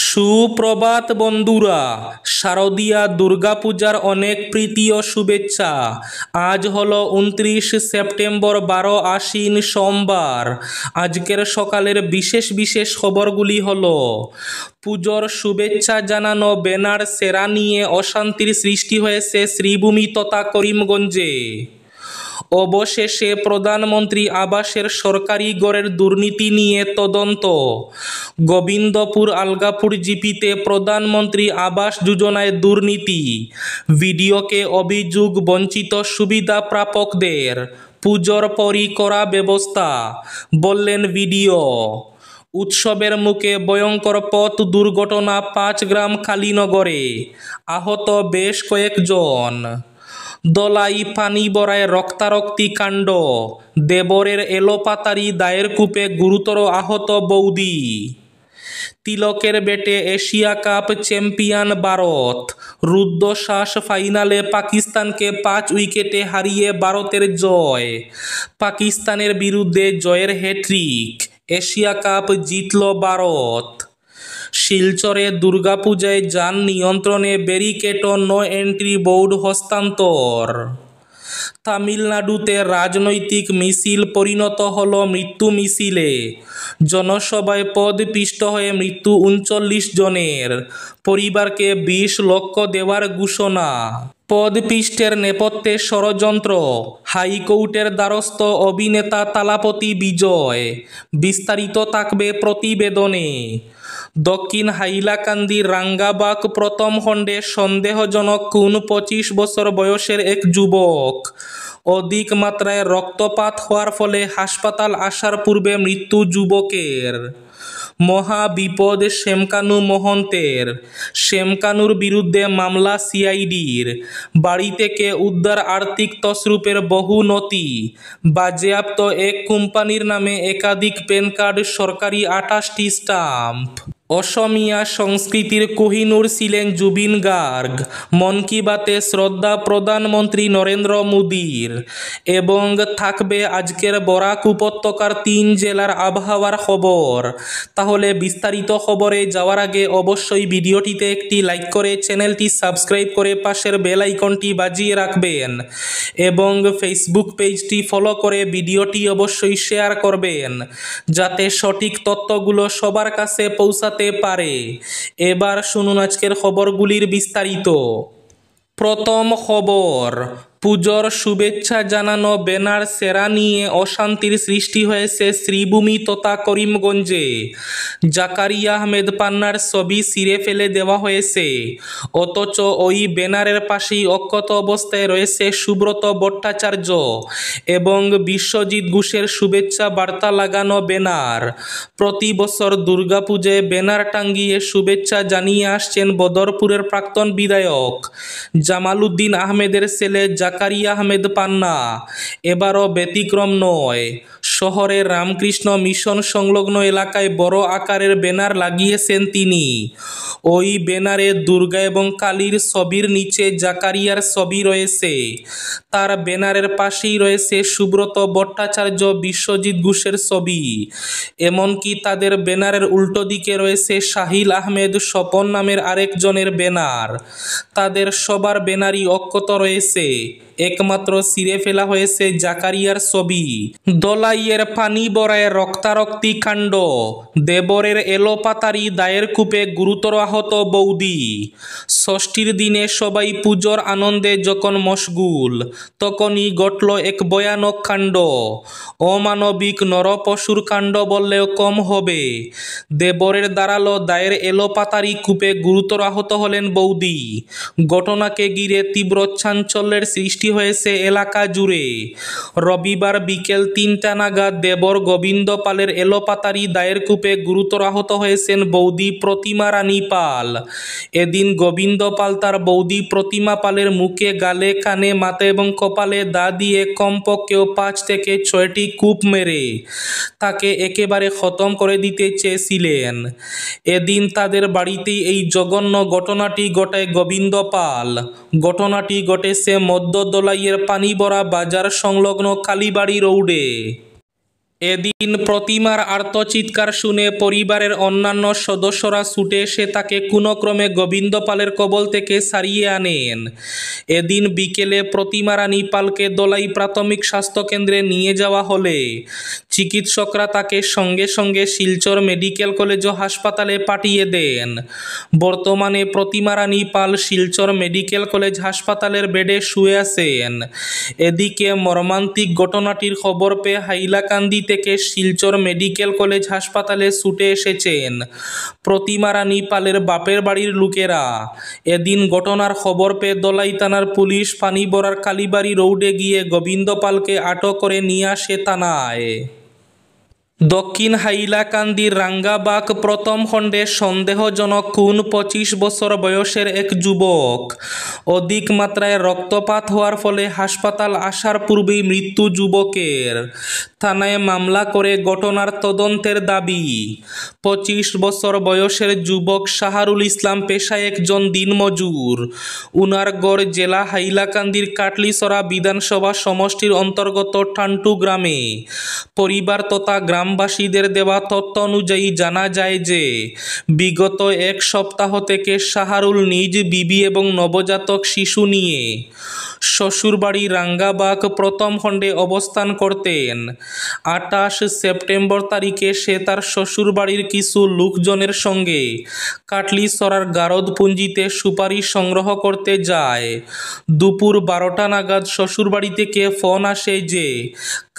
সুপ্রভাত বন্ধুরা, শারদীয়া দুর্গাপূজার অনেক প্রীতি ও শুভেচ্ছা। আজ হলো 29 সেপ্টেম্বর, 12 আশ্বিন, সোমবার। আজকের সকালের বিশেষ বিশেষ খবরগুলি হলো: পুজোর শুভেচ্ছা জানানো ব্যানার সেরা নিয়ে অশান্তির সৃষ্টি হয়েছে শ্রীভূমি তথা করিমগঞ্জে। অবশেষে প্রধানমন্ত্রী আবাসের সরকারি ঘরের দুর্নীতি নিয়ে তদন্ত। গোবিন্দপুর আলগাপুর জিপিতে প্রধানমন্ত্রী আবাস যোজনায় দুর্নীতি। ভিডিওকে অভিযোগ বঞ্চিত সুবিধা প্রাপকদের। পুজোর পরই করা ব্যবস্থা, বললেন ভিডিও। উৎসবের মুখে ভয়ঙ্কর পথ দুর্ঘটনা 5 গ্রাম কালীনগরে, আহত বেশ কয়েকজন। দলাই পানিবড়ায় রক্তারক্তি কাণ্ড, দেবরের এলোপাতাড়ি দায়ের কূপে গুরুতর আহত বৌদি। তিলকের বেটে এশিয়া কাপ চ্যাম্পিয়ন ভারত, রুদ্ধশ্বাস ফাইনালে পাকিস্তানকে 5 উইকেটে হারিয়ে ভারতের জয়। পাকিস্তানের বিরুদ্ধে জয়ের হ্যাট্রিক, এশিয়া কাপ জিতল ভারত। শিলচরে দুর্গাপূজায় যান নিয়ন্ত্রণে ব্যারিকেড ও নো এন্ট্রি বোর্ড হস্তান্তর। তামিলনাড়ুতে রাজনৈতিক মিছিল পরিণত হল মৃত্যু মিছিলে। জনসভায় পদপিষ্ট হয়ে মৃত্যু 39 জনের, পরিবারকে 20 লক্ষ দেওয়ার ঘোষণা। পদপিষ্টের নেপথ্যে ষড়যন্ত্র, হাইকোর্টের দ্বারস্থ অভিনেতা তালাপতি বিজয়। বিস্তারিত থাকবে প্রতিবেদনে। দক্ষিণ হাইলাকান্দির রাঙ্গাবাগ প্রথম খণ্ডে সন্দেহজনক খুন, 25 বছর বয়সের এক যুবক। অধিক মাত্রায় রক্তপাত হওয়ার ফলে হাসপাতাল আসার পূর্বে মৃত্যু যুবকের। মহা বিপদ শ্যামকানু মহন্তের। শ্যামকানুর বিরুদ্ধে মামলা সিআইডির। বাড়ি থেকে উদ্ধার আর্থিক তছরূপের বহু নথি, বাজেয়াপ্ত এক কোম্পানির নামে একাধিক প্যান কার্ড, সরকারি 28টি স্টাম্প। অসমীয়া সংস্কৃতির কোহিনূর ছিলেন জুবিন গার্গ। মন কি বাতে শ্রদ্ধা প্রধানমন্ত্রী নরেন্দ্র মোদীর। এবং থাকবে আজকের বরাক উপত্যকার 3 জেলার আবহাওয়ার খবর। তাহলে বিস্তারিত খবরে যাওয়ার আগে অবশ্যই ভিডিওটিতে একটি লাইক করে চ্যানেলটি সাবস্ক্রাইব করে পাশের বেল আইকনটি বাজিয়ে রাখবেন এবং ফেসবুক পেজটি ফলো করে ভিডিওটি অবশ্যই শেয়ার করবেন, যাতে সঠিক তথ্যগুলো সবার কাছে পৌঁছাতে পারে। এবার শুনুন আজকের খবরগুলির বিস্তারিত। প্রথম খবর, পুজোর শুভেচ্ছা জানানো ব্যানার সেরা নিয়ে অশান্তির সৃষ্টি হয়েছে শ্রীভূমি তথা করিমগঞ্জে। জাকারিয়া আহমেদ পান্নার ছবি ছিঁড়ে ফেলে দেওয়া হয়েছে, অথচ ওই ব্যানারের পাশেই অক্ষত অবস্থায় রয়েছে সুব্রত ভট্টাচার্য এবং বিশ্বজিৎ ঘোষের শুভেচ্ছা বার্তা লাগানো ব্যানার। প্রতি বছর দুর্গাপূজায় ব্যানার টাঙ্গিয়ে শুভেচ্ছা জানিয়ে আসছেন বদরপুরের প্রাক্তন বিধায়ক জামাল উদ্দিন আহমেদের ছেলে জাকারিয়া আহমেদ পান্না। এবারও ব্যতিক্রম নয়। শহরের রামকৃষ্ণ মিশন সংলগ্ন এলাকায় বড় আকারের ব্যানার লাগিয়েছেন তিনি। ওই ব্যানারে দুর্গা এবং কালীর ছবির নিচে জাকারিয়ার ছবি রয়েছে। তার ব্যানারের পাশেই রয়েছে সুব্রত ভট্টাচার্য, বিশ্বজিৎ ঘোষের ছবি। এমনকি তাদের ব্যানারের উল্টো দিকে রয়েছে সাহিল আহমেদ স্বপন নামের আরেকজনের ব্যানার। তাদের সবার ব্যানারই অক্ষত রয়েছে, একমাত্র ছিঁড়ে ফেলা হয়েছে জাকারিয়ার ছবি। দলাইয়ের পানিবড়ায় রক্তারক্তি কাণ্ড, দেবরের এলোপাতাড়ি দায়ের কূপে গুরুতর আহত বৌদি। ষষ্ঠীর দিনে সবাই পুজোর আনন্দে যখন মশগুল, তখনই ঘটল এক ভয়ানক কাণ্ড। অমানবিক নরপশুর কাণ্ড বললেও কম হবে। দেবরের দাঁড়ালো দায়ের এলোপাতাড়ি কূপে গুরুতর আহত হলেন বৌদি। ঘটনাকে ঘিরে তীব্র চাঞ্চল্যের সৃষ্টি হয়েছে এলাকা জুড়ে। রবিবার বিকেল 3টা নাগাদ দেবর গোবিন্দ পালের এলোপাতাড়ি দায়ের কূপে গুরুতর আহত হয়েছেন বৌদি প্রতিমা রানী পাল। এদিন গোবিন্দ পাল তার বৌদি প্রতিমা পালের মুখে, গালে, কানে, মাথা এবং কপালে দা দিয়ে কমপক্ষেও 5 থেকে 6টি কূপ মেরে তাকে একেবারে খতম করে দিতে চেয়েছিলেন। এদিন তাদের বাড়িতেই এই জঘন্য ঘটনাটি ঘটায় গোবিন্দ পাল। ঘটনাটি ঘটেছে মধ্য দলাইয়ের পানিবড়া বাজার সংলগ্ন কালীবাড়ি রোডে। এদিন প্রতিমার আর্তচিৎকার শুনে পরিবারের অন্যান্য সদস্যরা ছুটে এসে তাকে কোনোক্রমে গোবিন্দপালের কবল থেকে সারিয়ে আনেন। এদিন বিকেলে প্রতিমা রানী পালকে দোলাই প্রাথমিক স্বাস্থ্যকেন্দ্রে নিয়ে যাওয়া হলে চিকিৎসকরা তাকে সঙ্গে সঙ্গে শিলচর মেডিকেল কলেজ ও হাসপাতালে পাঠিয়ে দেন। বর্তমানে প্রতিমা রানী পাল শিলচর মেডিকেল কলেজ হাসপাতালের বেডে শুয়ে আছেন। এদিকে মর্মান্তিক ঘটনাটির খবর পেয়ে হাইলাকান্দি থেকে শিলচর মেডিকেল কলেজ হাসপাতালে ছুটে এসেছেন প্রতিমা রানী পালের বাপের বাড়ির লোকেরা। এদিন ঘটনার খবর পেয়ে দোলাই থানার পুলিশ পানিবড়ার কালীবাড়ি রোডে গিয়ে গোবিন্দ পালকে আটক করে নিয়ে আসে থানায়। দক্ষিণ হাইলাকান্দির রাঙ্গাবাগ প্রথম খণ্ডে সন্দেহজনক খুন 25 বছর বয়সের এক যুবক। অধিক মাত্রায় রক্তপাত হওয়ার ফলে হাসপাতাল আসার পূর্বেই মৃত্যু যুবকের। থানায় মামলা করে ঘটনার তদন্তের দাবি। 25 বছর বয়সের যুবক শাহরুল ইসলাম পেশায় একজন দিনমজুর। উনারগড় জেলা হাইলাকান্দির কাটলিছড়া বিধানসভা সমষ্টির অন্তর্গত টান্টু গ্রামে। পরিবার তথা গ্রামবাসীদের দেওয়া তথ্য অনুযায়ী জানা যায় যে বিগত এক সপ্তাহ থেকে শাহরুল নিজ বিবি এবং নবজাতক শিশু নিয়ে শ্বশুরবাড়ি রাঙ্গাবাগ প্রথম খণ্ডে অবস্থান করতেন। 28 সেপ্টেম্বর তারিখে সে তার শ্বশুরবাড়ির কিছু লোকজনের সঙ্গে কাটলিছড়ার গারদপুঞ্জিতে সুপারি সংগ্রহ করতে যায়। দুপুর 12টা নাগাদ শ্বশুরবাড়ি থেকে ফোন আসে যে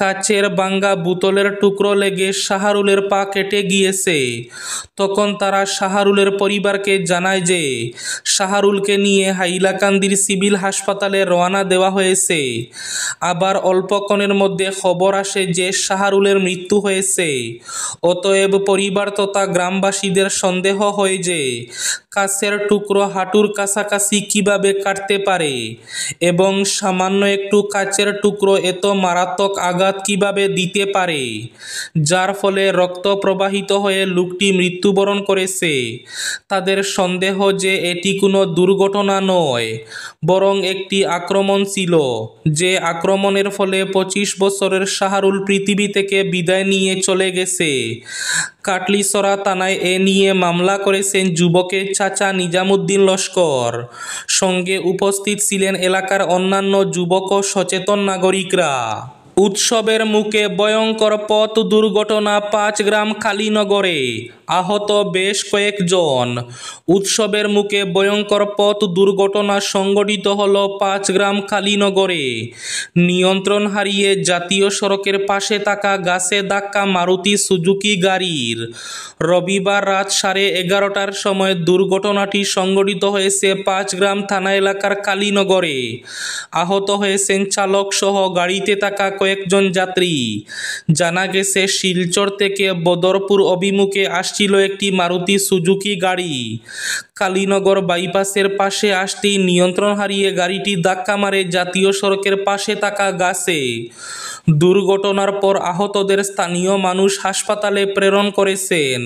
কাচের ভাঙ্গা বোতলের টুকরো লেগে শাহরুলের পা কেটে গিয়েছে। তখন তারা শাহরুলের পরিবারকে জানায় যে শাহরুলকে নিয়ে হাইলাকান্দির সিভিল হাসপাতালে রওনা দেওয়া হয়েছে। আবার অল্পক্ষণের মধ্যে খবর আসে যে শাহরুলের মৃত্যু হয়েছে। অতএব পরিবার তথা গ্রামবাসীদের সন্দেহ হয় যে কাচের টুকরো হাঁটুর কাছাকাছি কিভাবে কাটতে পারে এবং সামান্য একটু কাচের টুকরো এত মারাত্মক আঘাত কিভাবে দিতে পারে, যার ফলে রক্ত প্রবাহিত হয়ে লোকটি মৃত্যুবরণ করেছে। তাদের সন্দেহ যে এটি কোনো দুর্ঘটনা নয়, বরং একটি আক্রমণ ছিল, যে আক্রমণের ফলে 25 বছরের শাহরুল পৃথিবী থেকে বিদায় নিয়ে চলে গেছে। কাটলিছড়া থানায় এ নিয়ে মামলা করেছেন যুবকের চাচা নিজামুদ্দিন লস্কর। সঙ্গে উপস্থিত ছিলেন এলাকার অন্যান্য যুবক ও সচেতন নাগরিকরা। উৎসবের মুখে ভয়ঙ্কর পথ দুর্ঘটনা 5 গ্রাম কালীনগরে, আহত বেশ কয়েকজন। উৎসবের মুখে ভয়ঙ্কর পথ দুর্ঘটনা সংঘটিত হল 5 গ্রাম কালীনগরে। নিয়ন্ত্রণ হারিয়ে জাতীয় সড়কের পাশে থাকা গাছে ধাক্কা মারুতি সুজুকি গাড়ির। রবিবার রাত 11:30টার সময় দুর্ঘটনাটি সংঘটিত হয়েছে 5 গ্রাম থানা এলাকার কালীনগরে। আহত হয়েছেন চালক সহ গাড়িতে থাকা কয়েকজন যাত্রী। জানা গেছে শিলচর থেকে বদরপুর অভিমুখে আসছিল একটি মারুতি সুজুকি গাড়ি। কালীনগর বাইপাসের পাশে আসতেই নিয়ন্ত্রণ হারিয়ে গাড়িটি ধাক্কা মারে জাতীয় সড়কের পাশে থাকা গাছে। দুর্ঘটনার পর আহতদের স্থানীয় মানুষ হাসপাতালে প্রেরণ করেছেন।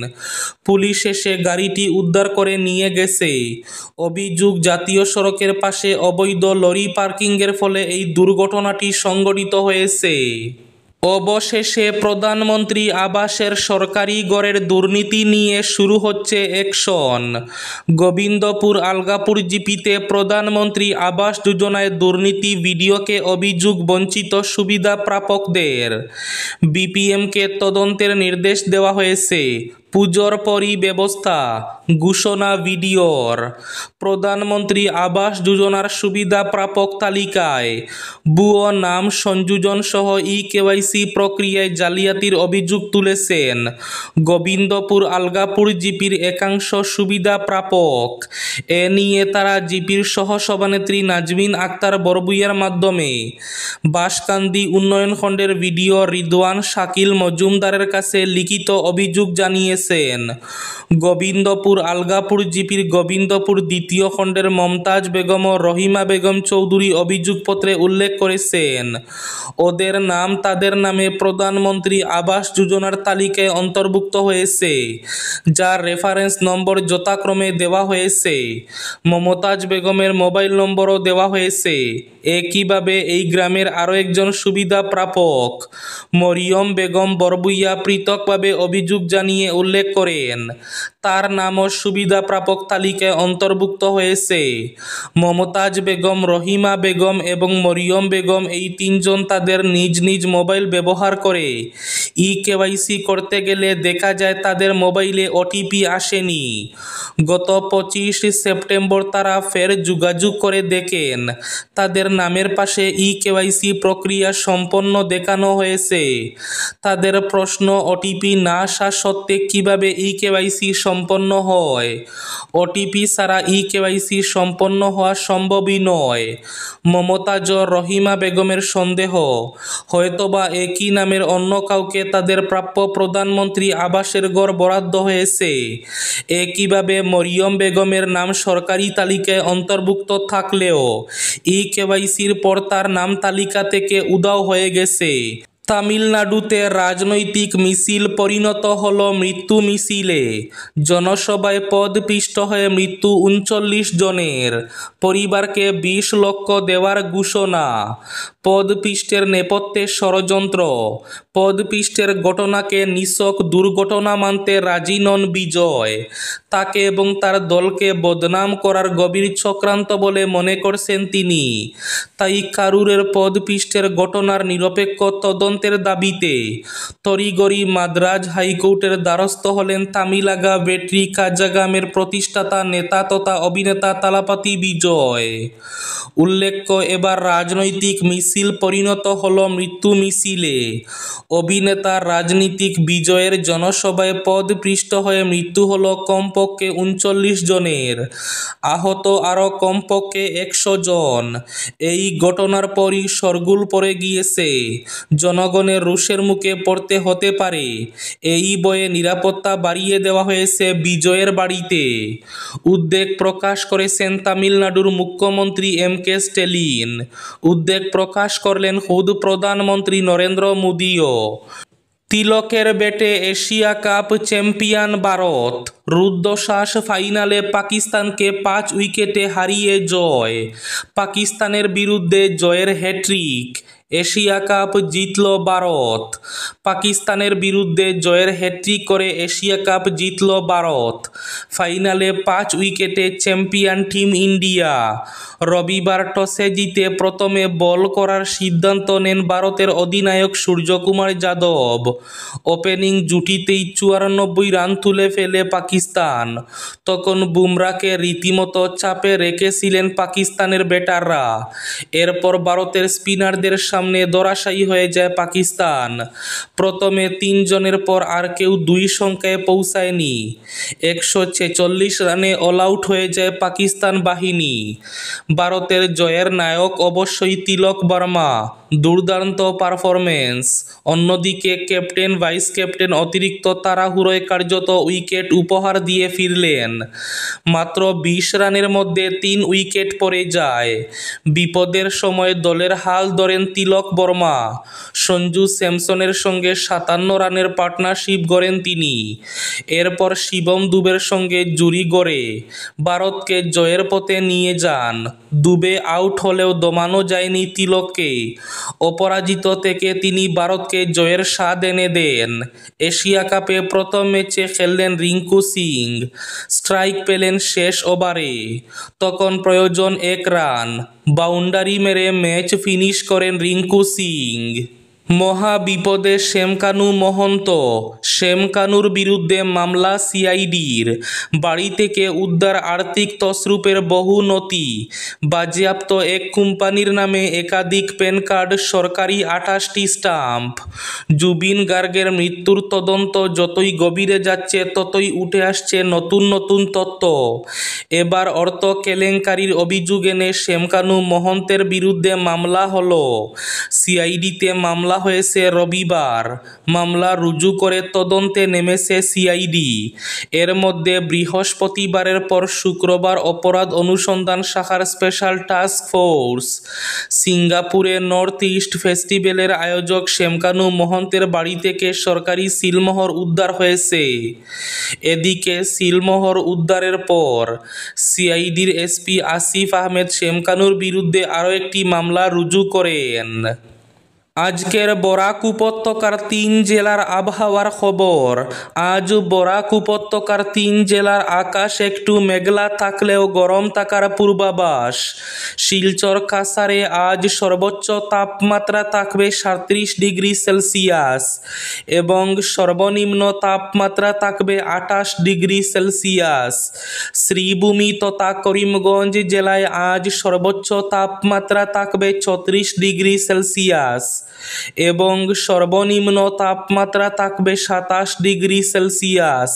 পুলিশ এসে গাড়িটি উদ্ধার করে নিয়ে গেছে। অভিযোগ, জাতীয় সড়কের পাশে অবৈধ লরি পার্কিংয়ের ফলে এই দুর্ঘটনাটি সংঘটিত হয়েছে। অবশেষে প্রধানমন্ত্রী আবাসের সরকারি ঘরের দুর্নীতি নিয়ে শুরু হচ্ছে অ্যাকশন। গোবিন্দপুর আলগাপুর জিপিতে প্রধানমন্ত্রী আবাস যোজনায় দুর্নীতি ভিডিওকে অভিযোগ বঞ্চিত সুবিধা প্রাপকদের। বিপিএমকে তদন্তের নির্দেশ দেওয়া হয়েছে। পুজোর পরই ব্যবস্থা, ঘোষণা ভিডিওর। প্রধানমন্ত্রী আবাস যোজনার সুবিধা প্রাপক তালিকায় ভুয়ো নাম সংযোজন সহ কেওয়াইসি প্রক্রিয়ায় জালিয়াতির অভিযোগ তুলেছেন গোবিন্দপুর আলগাপুর জিপির একাংশ সুবিধা প্রাপক। এ নিয়ে তারা জিপির সহসভানেত্রী নাজমিন আক্তার বরবুইয়ার মাধ্যমে বাঁশকান্দি উন্নয়ন খণ্ডের ভিডিও রিদওয়ান শাকিল মজুমদারের কাছে লিখিত অভিযোগ জানিয়েছে। গিয়েছেন। গোবিন্দপুর আলগাপুর জিপির গোবিন্দপুর দ্বিতীয় খণ্ডের মমতাজ বেগম ও রহিমা বেগম চৌধুরী অভিযোগপত্রে উল্লেখ করেছেন ওদের নাম তাদের নামে প্রধানমন্ত্রী আবাস যোজনার তালিকায় অন্তর্ভুক্ত হয়েছে, যার রেফারেন্স নম্বর যথাক্রমে দেওয়া হয়েছে। মমতাজ বেগমের মোবাইল নম্বরও দেওয়া হয়েছে। একইভাবে এই গ্রামের আরও একজন সুবিধা প্রাপক মরিয়ম বেগম বরবুইয়া পৃথকভাবে অভিযোগ জানিয়ে উল্লেখ করেন তার নামও সুবিধা প্রাপক তালিকায় অন্তর্ভুক্ত হয়েছে। মমতাজ বেগম, রহিমা বেগম এবং মরিয়ম বেগম এই তিনজন তাদের নিজ নিজ মোবাইল ব্যবহার করে কেওয়াইসি করতে গেলে দেখা যায় তাদের মোবাইলে ওটিপি আসেনি। গত 25 সেপ্টেম্বর তারা ফের যোগাযোগ করে দেখেন তাদের নামের পাশে কেওয়াইসি প্রক্রিয়া সম্পন্ন দেখানো হয়েছে। তাদের প্রশ্ন, ওটিপি না আসা সত্ত্বে কিভাবে কেওয়াইসি সম্পন্ন হয়? ওটিপি ছাড়া কেওয়াইসি সম্পন্ন হওয়া সম্ভবই নয়। মমতাজ ও রহিমা বেগমের সন্দেহ, হয়তোবা একই নামের অন্য কাউকে তাদের প্রাপ্য প্রধানমন্ত্রী আবাসের ঘর বরাদ্দ হয়েছে। একইভাবে মরিয়ম বেগমের নাম সরকারি তালিকায় অন্তর্ভুক্ত থাকলেও কেওয়াইসির পর তার নাম তালিকা থেকে উধাও হয়ে গেছে। তামিলনাড়ুতে রাজনৈতিক মিছিল পরিণত হল মৃত্যু মিছিলে। জনসভায় পদপিষ্ট হয়ে মৃত্যু 39 জনের, পরিবারকে 20 লক্ষ দেওয়ার ঘোষণা। পদপিষ্টের নেপথ্যে ষড়যন্ত্র। পদপিষ্টের ঘটনাকে নিছক দুর্ঘটনা মানতে রাজি নন বিজয়। তাকে এবং তার দলকে বদনাম করার গভীর চক্রান্ত বলে মনে করছেন তিনি। তাই কারুরের পদপিষ্টের ঘটনার নিরপেক্ষ তদন্তের দাবিতে তড়িঘড়ি মাদ্রাজ হাইকোর্টের দ্বারস্থ হলেন তামিলাগা বেট্রি কাজাগামের প্রতিষ্ঠাতা নেতা তথা অভিনেতা তালাপাতি বিজয়। উল্লেখ্য, এবার রাজনৈতিক মিছিল পরিণত হল মৃত্যু মিছিলে। অভিনেতা রাজনীতিক বিজয়ের জনসভায় পদপিষ্ট হয়ে মৃত্যু হল কমপক্ষে 39 জনের, আহত আরও কমপক্ষে 100 জন। এই ঘটনার পরই শোরগোল পড়ে গিয়েছে। জনগণের রোষের মুখে পড়তে হতে পারে, এই ভয়ে নিরাপত্তা বাড়িয়ে দেওয়া হয়েছে বিজয়ের বাড়িতে। উদ্বেগ প্রকাশ করেছেন তামিলনাড়ুর মুখ্যমন্ত্রী এম.কে. স্ট্যালিন। উদ্বেগ প্রকাশ করলেন খোদ প্রধানমন্ত্রী নরেন্দ্র মোদিও। তিলকের ব্যাটে এশিয়া কাপ চ্যাম্পিয়ন ভারত। রুদ্ধশ্বাস ফাইনালে পাকিস্তানকে 5 উইকেটে হারিয়ে জয়। পাকিস্তানের বিরুদ্ধে জয়ের হ্যাট্রিক। এশিয়া কাপ জিতল ভারত। পাকিস্তানের বিরুদ্ধে জয়ের হ্যাট্রিক করে এশিয়া কাপ জিতল ভারত। ফাইনালে 5 উইকেটে চ্যাম্পিয়ন টিম ইন্ডিয়া। রবিবার টসে জিতে প্রথমে বল করার সিদ্ধান্ত নেন ভারতের অধিনায়ক সূর্যকুমার যাদব। ওপেনিং জুটিতেই 94 রান তুলে ফেলে পাকিস্তান। তখন বুমরাকে রীতিমতো চাপে রেখেছিলেন পাকিস্তানের ব্যাটাররা। এরপর ভারতের স্পিনারদের সামনে ধরাশায়ী হয়ে যায় পাকিস্তান। প্রথমে 3 জনের পর আর কেউ 2 সংখ্যায় পৌঁছায়নি। 146 রানে অল আউট হয়ে যায় পাকিস্তান বাহিনী। ভারতের জয়ের নায়ক অবশ্যই তিলক বর্মা। দুর্দান্ত পারফরম্যান্স। অন্যদিকে ক্যাপ্টেন, ভাইস ক্যাপ্টেন অতিরিক্ত তাড়াহুড়োয় কার্যত উইকেট উপহার দিয়ে ফিরলেন। মাত্র 20 রানের মধ্যে 3 উইকেট পড়ে যায়। বিপদের সময় দলের হাল ধরেন তিলক বর্মা। সঞ্জু স্যামসনের সঙ্গে 57 রানের পার্টনারশিপ গড়েন তিনি। এরপর শিবম দুবের সঙ্গে জুড়ি গড়ে ভারতকে জয়ের পথে নিয়ে যান। দুবে আউট হলেও দমানো যায়নি তিলককে। অপরাজিত থেকে তিনি ভারতকে জয়ের স্বাদ এনে দেন। এশিয়া কাপে প্রথম ম্যাচে খেললেন রিঙ্কু সিং। স্ট্রাইক পেলেন শেষ ওভারে। তখন প্রয়োজন 1 রান। বাউন্ডারি মেরে ম্যাচ ফিনিশ করেন রিঙ্কু সিং। মহা বিপদে শ্যামকানু মহন্ত। শ্যামকানুর বিরুদ্ধে মামলা সিআইডির। বাড়ি থেকে উদ্ধার আর্থিক তছরূপের বহু নথি। বাজেয়াপ্ত এক কোম্পানির নামে একাধিক প্যান কার্ড, সরকারি 28টি স্টাম্প। জুবিন গার্গের মৃত্যুর তদন্ত যতই গভীরে যাচ্ছে ততই উঠে আসছে নতুন নতুন তথ্য। এবার অর্থ কেলেঙ্কারির অভিযোগ এনে শ্যামকানু মহন্তের বিরুদ্ধে মামলা হলো। সিআইডিতে মামলা হয়েছে রবিবার। মামলা রুজু করে তদন্ত তদন্তে নেমেছে সিআইডি। এর মধ্যে বৃহস্পতিবারের পর শুক্রবার অপরাধ অনুসন্ধান শাখার স্পেশাল টাস্ক ফোর্স সিঙ্গাপুরে নর্থ ইস্ট ফেস্টিভ্যালের আয়োজক শ্যামকানু মহন্তের বাড়ি থেকে সরকারি সিলমোহর উদ্ধার হয়েছে। এদিকে সিলমোহর উদ্ধারের পর সিআইডির এসপি আসিফ আহমেদ শ্যামকানুর বিরুদ্ধে আরও একটি মামলা রুজু করেন। আজকের বরাক উপত্যকার 3 জেলার আবহাওয়ার খবর। আজ বরাক উপত্যকার 3 জেলার আকাশ একটু মেঘলা থাকলেও গরম থাকার পূর্বাভাস। শিলচর কাছাড়ে আজ সর্বোচ্চ তাপমাত্রা থাকবে 37 ডিগ্রি সেলসিয়াস এবং সর্বনিম্ন তাপমাত্রা থাকবে 28 ডিগ্রি সেলসিয়াস। শ্রীভূমি তথা করিমগঞ্জ জেলায় আজ সর্বোচ্চ তাপমাত্রা থাকবে 34 ডিগ্রি সেলসিয়াস এবং সর্বনিম্ন তাপমাত্রা থাকবে 27 ডিগ্রি সেলসিয়াস।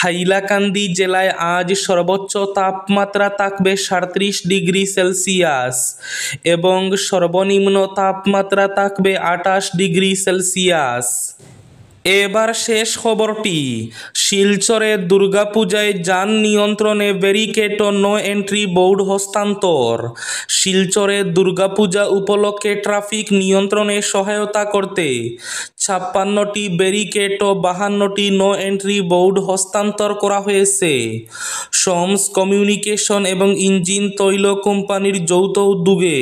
হাইলাকান্দি জেলায় আজ সর্বোচ্চ তাপমাত্রা থাকবে 37 ডিগ্রি সেলসিয়াস এবং সর্বনিম্ন তাপমাত্রা থাকবে 28 ডিগ্রি সেলসিয়াস। এবার শেষ খবরটি। শিলচরে দুর্গাপূজায় যান নিয়ন্ত্রণে ব্যারিকেড ও নো এন্ট্রি বোর্ড হস্তান্তর। শিলচরে দুর্গাপূজা উপলক্ষে ট্রাফিক নিয়ন্ত্রণে সহায়তা করতে 56টি ব্যারিকেড ও 52টি নো এন্ট্রি বোর্ড হস্তান্তর করা হয়েছে। সোমস কমিউনিকেশন এবং ইঞ্জিন তৈল কোম্পানির যৌথ উদ্যোগে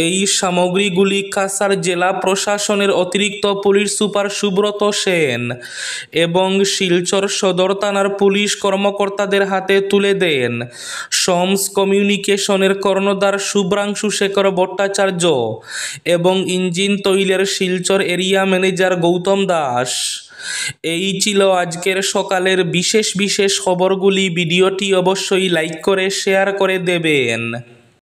এই সামগ্রীগুলি কাছাড় জেলা প্রশাসনের অতিরিক্ত পুলিশ সুপার সুব্রত সেন এবং শিলচর সদর থানার পুলিশ কর্মকর্তাদের হাতে তুলে দেন সোমস কমিউনিকেশনের কর্ণধার শুভ্রাংশু শেখর ভট্টাচার্য এবং ইঞ্জিন তৈলের শিলচর এরিয়া ম্যানেজার গৌতম দাস। এই ছিল আজকের সকালের বিশেষ খবরগুলি। ভিডিওটি অবশ্যই লাইক করে শেয়ার করে দেবেন।